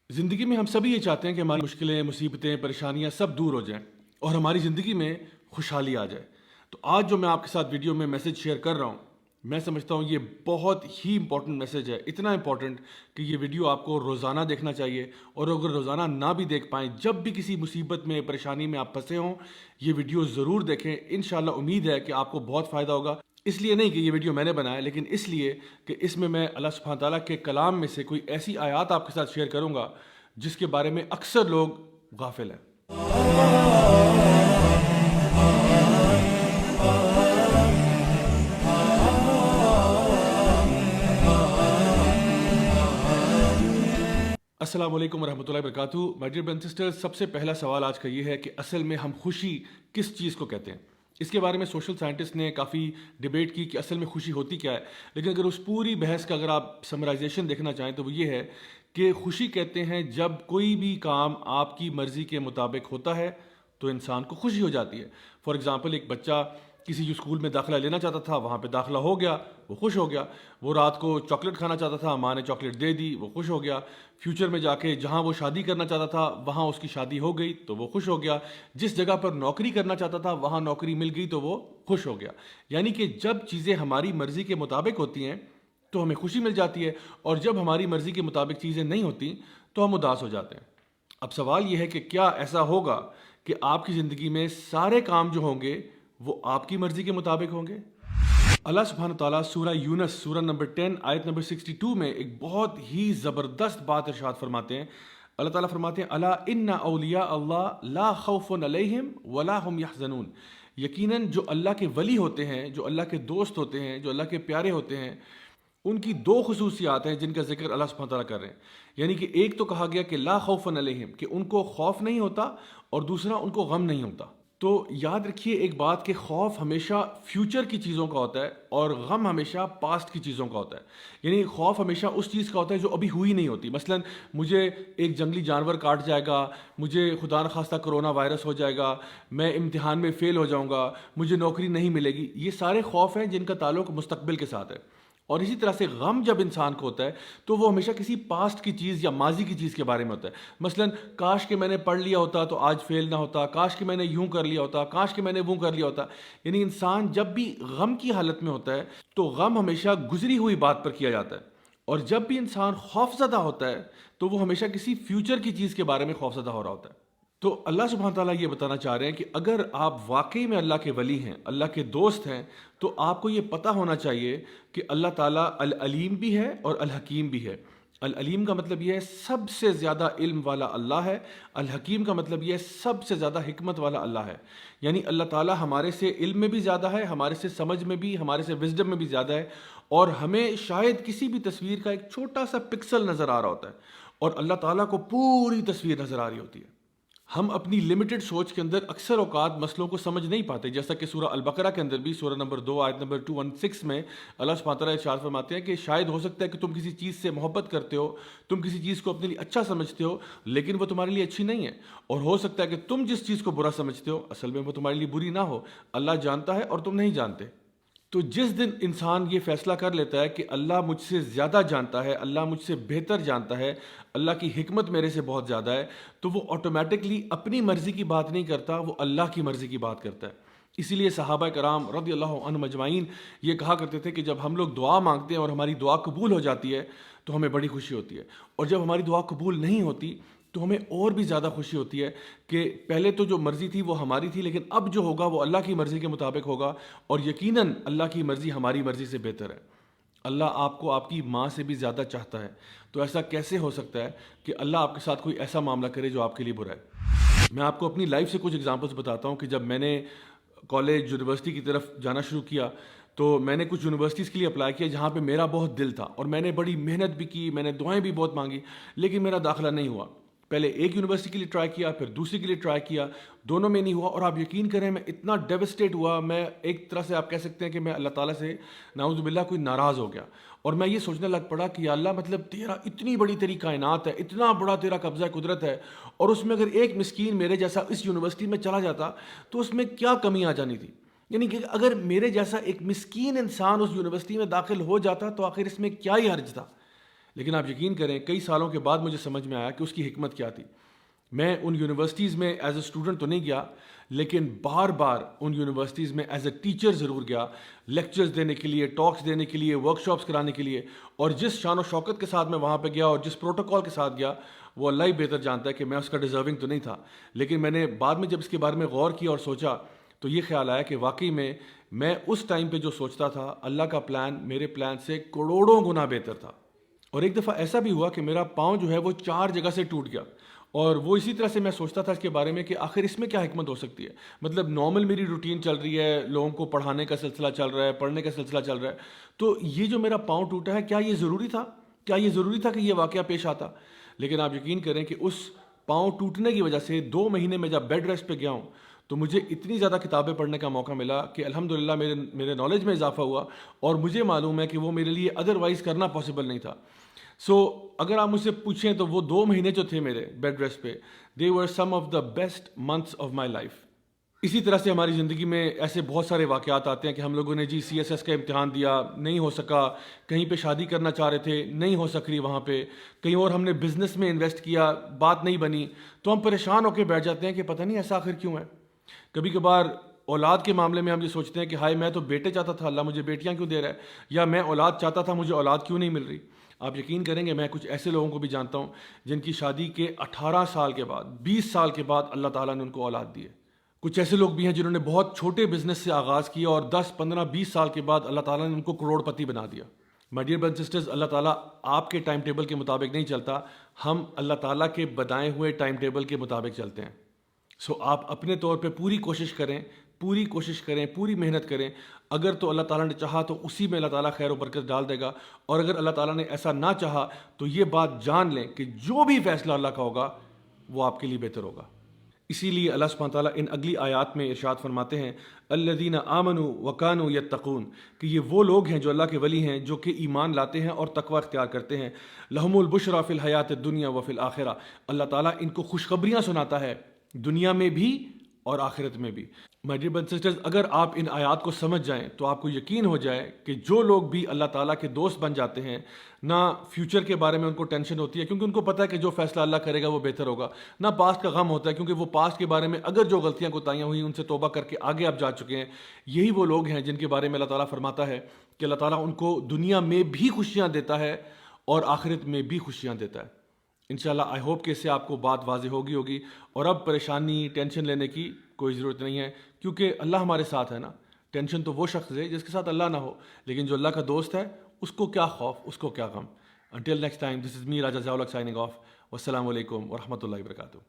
زندگی میں ہم سبھی یہ چاہتے ہیں کہ ہماری مشکلیں، مصیبتیں، پریشانیاں سب دور ہو جائیں اور ہماری زندگی میں خوشحالی آ جائے۔ تو آج جو میں آپ کے ساتھ ویڈیو میں میسج شیئر کر رہا ہوں، میں سمجھتا ہوں یہ بہت ہی امپورٹنٹ میسج ہے، اتنا امپورٹنٹ کہ یہ ویڈیو آپ کو روزانہ دیکھنا چاہیے، اور اگر روزانہ نہ بھی دیکھ پائیں، جب بھی کسی مصیبت میں، پریشانی میں آپ پھنسے ہوں، یہ ویڈیو ضرور دیکھیں۔ انشاءاللہ امید ہے کہ آپ کو بہت فائدہ ہوگا۔ اس لیے نہیں کہ یہ ویڈیو میں نے بنایا، لیکن اس لیے کہ اس میں اللہ سبحانہ تعالیٰ کے کلام میں سے کوئی ایسی آیات آپ کے ساتھ شیئر کروں گا جس کے بارے میں اکثر لوگ غافل ہیں۔ السلام علیکم ورحمۃ اللہ وبرکاتہ۔ My dear brothers and sisters, سب سے پہلا سوال آج کا یہ ہے کہ اصل میں ہم خوشی کس چیز کو کہتے ہیں؟ اس کے بارے میں سوشل سائنٹسٹ نے کافی ڈیبیٹ کی کہ اصل میں خوشی ہوتی کیا ہے، لیکن اگر اس پوری بحث کا اگر آپ سمرائزیشن دیکھنا چاہیں تو وہ یہ ہے کہ خوشی کہتے ہیں جب کوئی بھی کام آپ کی مرضی کے مطابق ہوتا ہے تو انسان کو خوشی ہو جاتی ہے۔ فار ایگزامپل، ایک بچہ کسی جو اسکول میں داخلہ لینا چاہتا تھا، وہاں پہ داخلہ ہو گیا، وہ خوش ہو گیا۔ وہ رات کو چاکلیٹ کھانا چاہتا تھا، ماں نے چاکلیٹ دے دی، وہ خوش ہو گیا۔ فیوچر میں جا کے جہاں وہ شادی کرنا چاہتا تھا وہاں اس کی شادی ہو گئی تو وہ خوش ہو گیا۔ جس جگہ پر نوکری کرنا چاہتا تھا وہاں نوکری مل گئی تو وہ خوش ہو گیا۔ یعنی کہ جب چیزیں ہماری مرضی کے مطابق ہوتی ہیں تو ہمیں خوشی مل جاتی ہے، اور جب ہماری مرضی کے مطابق چیزیں نہیں ہوتی تو ہم اداس ہو جاتے ہیں۔ اب سوال یہ ہے کہ کیا ایسا ہوگا کہ آپ کی زندگی میں سارے کام جو ہوں گے وہ آپ کی مرضی کے مطابق ہوں گے؟ اللہ سبحانہ تعالیٰ سورہ یونس سورہ نمبر 10 آیت نمبر 62 میں ایک بہت ہی زبردست بات ارشاد فرماتے ہیں۔ اللہ تعالیٰ فرماتے ہیں الا ان اولیاء اللہ لا خوف علیہم ولا هم یحزنون۔ یقیناً جو اللہ کے ولی ہوتے ہیں، جو اللہ کے دوست ہوتے ہیں، جو اللہ کے پیارے ہوتے ہیں، ان کی دو خصوصیات ہیں جن کا ذکر اللہ سبحانہ تعالیٰ کر رہے ہیں۔ یعنی کہ ایک تو کہا گیا کہ لا خوف علیہم، کہ ان کو خوف نہیں ہوتا، اور دوسرا ان کو غم نہیں ہوتا۔ تو یاد رکھیے ایک بات کہ خوف ہمیشہ فیوچر کی چیزوں کا ہوتا ہے اور غم ہمیشہ پاسٹ کی چیزوں کا ہوتا ہے۔ یعنی خوف ہمیشہ اس چیز کا ہوتا ہے جو ابھی ہوئی نہیں ہوتی۔ مثلا مجھے ایک جنگلی جانور کاٹ جائے گا، مجھے خدا نخواستہ کرونا وائرس ہو جائے گا، میں امتحان میں فیل ہو جاؤں گا، مجھے نوکری نہیں ملے گی۔ یہ سارے خوف ہیں جن کا تعلق مستقبل کے ساتھ ہے۔ اور اسی طرح سے غم جب انسان کو ہوتا ہے تو وہ ہمیشہ کسی پاسٹ کی چیز یا ماضی کی چیز کے بارے میں ہوتا ہے۔ مثلا کاش کہ میں نے پڑھ لیا ہوتا تو آج فیل نہ ہوتا، کاش کہ میں نے یوں کر لیا ہوتا، کاش کہ میں نے وہ کر لیا ہوتا۔ یعنی انسان جب بھی غم کی حالت میں ہوتا ہے تو غم ہمیشہ گزری ہوئی بات پر کیا جاتا ہے، اور جب بھی انسان خوف زدہ ہوتا ہے تو وہ ہمیشہ کسی فیوچر کی چیز کے بارے میں خوف زدہ ہو رہا ہوتا ہے۔ تو اللہ سبحانہ تعالیٰ یہ بتانا چاہ رہے ہیں کہ اگر آپ واقعی میں اللہ کے ولی ہیں، اللہ کے دوست ہیں، تو آپ کو یہ پتہ ہونا چاہیے کہ اللہ تعالیٰ العلیم بھی ہے اور الحکیم بھی ہے۔ العلیم کا مطلب یہ ہے سب سے زیادہ علم والا اللہ ہے، الحکیم کا مطلب یہ ہے سب سے زیادہ حکمت والا اللہ ہے۔ یعنی اللہ تعالیٰ ہمارے سے علم میں بھی زیادہ ہے، ہمارے سے سمجھ میں بھی، ہمارے سے وزڈم میں بھی زیادہ ہے، اور ہمیں شاید کسی بھی تصویر کا ایک چھوٹا سا پکسل نظر آ رہا ہوتا ہے، اور اللہ تعالیٰ کو پوری تصویر نظر آ رہی ہوتی ہے۔ ہم اپنی لمیٹڈ سوچ کے اندر اکثر اوقات مسئلوں کو سمجھ نہیں پاتے، جیسا کہ سورہ البقرہ کے اندر بھی سورہ نمبر 2 آیت نمبر 216 میں اللہ سبحانہ تعالیٰ ارشاد فرماتے ہیں کہ شاید ہو سکتا ہے کہ تم کسی چیز سے محبت کرتے ہو، تم کسی چیز کو اپنے لیے اچھا سمجھتے ہو، لیکن وہ تمہارے لیے اچھی نہیں ہے، اور ہو سکتا ہے کہ تم جس چیز کو برا سمجھتے ہو اصل میں وہ تمہارے لیے بری نہ ہو۔ اللہ جانتا ہے اور تم نہیں جانتے۔ تو جس دن انسان یہ فیصلہ کر لیتا ہے کہ اللہ مجھ سے زیادہ جانتا ہے، اللہ مجھ سے بہتر جانتا ہے، اللہ کی حکمت میرے سے بہت زیادہ ہے، تو وہ آٹومیٹکلی اپنی مرضی کی بات نہیں کرتا، وہ اللہ کی مرضی کی بات کرتا ہے۔ اسی لیے صحابہ کرام رضی اللہ عنہم اجمعین یہ کہا کرتے تھے کہ جب ہم لوگ دعا مانگتے ہیں اور ہماری دعا قبول ہو جاتی ہے تو ہمیں بڑی خوشی ہوتی ہے، اور جب ہماری دعا قبول نہیں ہوتی تو ہمیں اور بھی زیادہ خوشی ہوتی ہے کہ پہلے تو جو مرضی تھی وہ ہماری تھی، لیکن اب جو ہوگا وہ اللہ کی مرضی کے مطابق ہوگا، اور یقیناً اللہ کی مرضی ہماری مرضی سے بہتر ہے۔ اللہ آپ کو آپ کی ماں سے بھی زیادہ چاہتا ہے، تو ایسا کیسے ہو سکتا ہے کہ اللہ آپ کے ساتھ کوئی ایسا معاملہ کرے جو آپ کے لیے برا ہے؟ میں آپ کو اپنی لائف سے کچھ ایگزامپلس بتاتا ہوں کہ جب میں نے کالج یونیورسٹی کی طرف جانا شروع کیا تو میں نے کچھ یونیورسٹیز کے لیے اپلائی کیا جہاں پہ میرا بہت دل تھا، اور میں نے بڑی محنت بھی کی، میں نے دعائیں بھی بہت مانگی، لیکن میرا داخلہ نہیں ہوا۔ پہلے ایک یونیورسٹی کے لیے ٹرائی کیا، پھر دوسری کے لیے ٹرائی کیا، دونوں میں نہیں ہوا، اور آپ یقین کریں میں اتنا ڈیوسٹیٹ ہوا، میں ایک طرح سے آپ کہہ سکتے ہیں کہ میں اللہ تعالیٰ سے نعوذ باللہ کوئی ناراض ہو گیا، اور میں یہ سوچنے لگ پڑا کہ یا اللہ مطلب تیرا اتنی بڑی تیری کائنات ہے، اتنا بڑا تیرا قبضہ قدرت ہے، اور اس میں اگر ایک مسکین میرے جیسا اس یونیورسٹی میں چلا جاتا تو اس میں کیا کمی آ جانی تھی؟ یعنی کہ اگر میرے جیسا ایک مسکین انسان اس یونیورسٹی میں داخل ہو جاتا تو آخر اس میں کیا ہی حرج تھا؟ لیکن آپ یقین کریں کئی سالوں کے بعد مجھے سمجھ میں آیا کہ اس کی حکمت کیا تھی. میں ان یونیورسٹیز میں ایز اے اسٹوڈنٹ تو نہیں گیا، لیکن بار بار ان یونیورسٹیز میں ایز اے ٹیچر ضرور گیا، لیکچرز دینے کے لیے، ٹاکس دینے کے لیے، ورک شاپس کرانے کے لیے. اور جس شان و شوکت کے ساتھ میں وہاں پہ گیا اور جس پروٹوکول کے ساتھ گیا، وہ اللہ ہی بہتر جانتا ہے کہ میں اس کا ڈیزرونگ تو نہیں تھا. لیکن میں نے بعد میں جب اس کے بارے میں غور کیا اور سوچا تو یہ خیال آیا کہ واقعی میں اس ٹائم پہ جو سوچتا تھا، اللہ کا پلان میرے پلان سے کروڑوں گنا بہتر تھا. اور ایک دفعہ ایسا بھی ہوا کہ میرا پاؤں جو ہے وہ 4 جگہ سے ٹوٹ گیا، اور وہ اسی طرح سے میں سوچتا تھا اس کے بارے میں کہ آخر اس میں کیا حکمت ہو سکتی ہے. مطلب نارمل میری روٹین چل رہی ہے، لوگوں کو پڑھانے کا سلسلہ چل رہا ہے، پڑھنے کا سلسلہ چل رہا ہے، تو یہ جو میرا پاؤں ٹوٹا ہے، کیا یہ ضروری تھا؟ کیا یہ ضروری تھا کہ یہ واقعہ پیش آتا؟ لیکن آپ یقین کریں کہ اس پاؤں ٹوٹنے کی وجہ سے 2 مہینے میں جب بیڈ ریسٹ پہ گیا ہوں تو مجھے اتنی زیادہ کتابیں پڑھنے کا موقع ملا کہ الحمدللہ میرے نالج میں اضافہ ہوا، اور مجھے معلوم ہے کہ وہ میرے لیے ادروائز کرنا پاسبل نہیں تھا. سو اگر آپ مجھ سے پوچھیں تو وہ 2 مہینے جو تھے میرے بیڈ ریسٹ پہ، they were some of the best months of my life. اسی طرح سے ہماری زندگی میں ایسے بہت سارے واقعات آتے ہیں کہ ہم لوگوں نے جی CSS کا امتحان دیا، نہیں ہو سکا، کہیں پہ شادی کرنا چاہ رہے تھے، نہیں ہو سک رہی وہاں پہ، کہیں اور ہم نے بزنس میں انویسٹ کیا، بات نہیں بنی، تو ہم پریشان ہو کے بیٹھ جاتے ہیں کہ پتہ نہیں ایسا آخر کیوں ہے. کبھی کبھار اولاد کے معاملے میں ہم یہ سوچتے ہیں کہ ہائے میں تو بیٹے چاہتا تھا، اللہ مجھے بیٹیاں کیوں دے رہا ہے، یا میں اولاد چاہتا تھا، مجھے اولاد کیوں نہیں مل رہی. آپ یقین کریں گے میں کچھ ایسے لوگوں کو بھی جانتا ہوں جن کی شادی کے 18 سال کے بعد، 20 سال کے بعد اللہ تعالیٰ نے ان کو اولاد دی ہے. کچھ ایسے لوگ بھی ہیں جنہوں نے بہت چھوٹے بزنس سے آغاز کیا اور 10 15 20 سال کے بعد اللہ تعالیٰ نے ان کو کروڑ پتی بنا دیا. My dear brothers and sisters, اللہ تعالیٰ آپ کے ٹائم ٹیبل کے مطابق نہیں چلتا، ہم اللہ تعالیٰ کے بتائے ہوئے ٹائم ٹیبل کے مطابق چلتے ہیں. سو آپ اپنے طور پہ پوری کوشش کریں، پوری محنت کریں. اگر تو اللہ تعالیٰ نے چاہا تو اسی میں اللہ تعالیٰ خیر و برکت ڈال دے گا، اور اگر اللہ تعالیٰ نے ایسا نہ چاہا تو یہ بات جان لیں کہ جو بھی فیصلہ اللہ کا ہوگا وہ آپ کے لیے بہتر ہوگا. اسی لیے اللہ سبحانہ تعالیٰ ان اگلی آیات میں ارشاد فرماتے ہیں الذین آمنوا وکانوا یتقون، کہ یہ وہ لوگ ہیں جو اللہ کے ولی ہیں، جو کہ ایمان لاتے ہیں اور تقوی اختیار کرتے ہیں. لہم البشریٰ فی الحیات الدنیا وفی الآخرہ، اللہ تعالیٰ ان کو خوشخبریاں سناتا ہے دنیا میں بھی اور آخرت میں بھی. مائی ڈیئر برادرز اینڈ سسٹرز، اگر آپ ان آیات کو سمجھ جائیں تو آپ کو یقین ہو جائے کہ جو لوگ بھی اللہ تعالیٰ کے دوست بن جاتے ہیں، نہ فیوچر کے بارے میں ان کو ٹینشن ہوتی ہے کیونکہ ان کو پتہ ہے کہ جو فیصلہ اللہ کرے گا وہ بہتر ہوگا، نہ پاسٹ کا غم ہوتا ہے کیونکہ وہ پاسٹ کے بارے میں اگر جو غلطیاں کوتاہیاں ہوئی ان سے توبہ کر کے آگے آپ جا چکے ہیں. یہی وہ لوگ ہیں جن کے بارے میں اللہ تعالیٰ فرماتا ہے کہ اللہ تعالیٰ ان کو دنیا میں بھی خوشیاں دیتا ہے اور آخرت میں بھی خوشیاں دیتا ہے. انشاءاللہ آئی ہوپ کہ اس سے آپ کو بات واضح ہوگی، اور اب پریشانی ٹینشن لینے کی کوئی ضرورت نہیں ہے کیونکہ اللہ ہمارے ساتھ ہے نا. ٹینشن تو وہ شخص ہے جس کے ساتھ اللہ نہ ہو، لیکن جو اللہ کا دوست ہے اس کو کیا خوف، اس کو کیا غم. Until next time, this is me, Raja Zawlak, signing off. Wassalamu alaikum wa rahmatullahi wa barakatuh.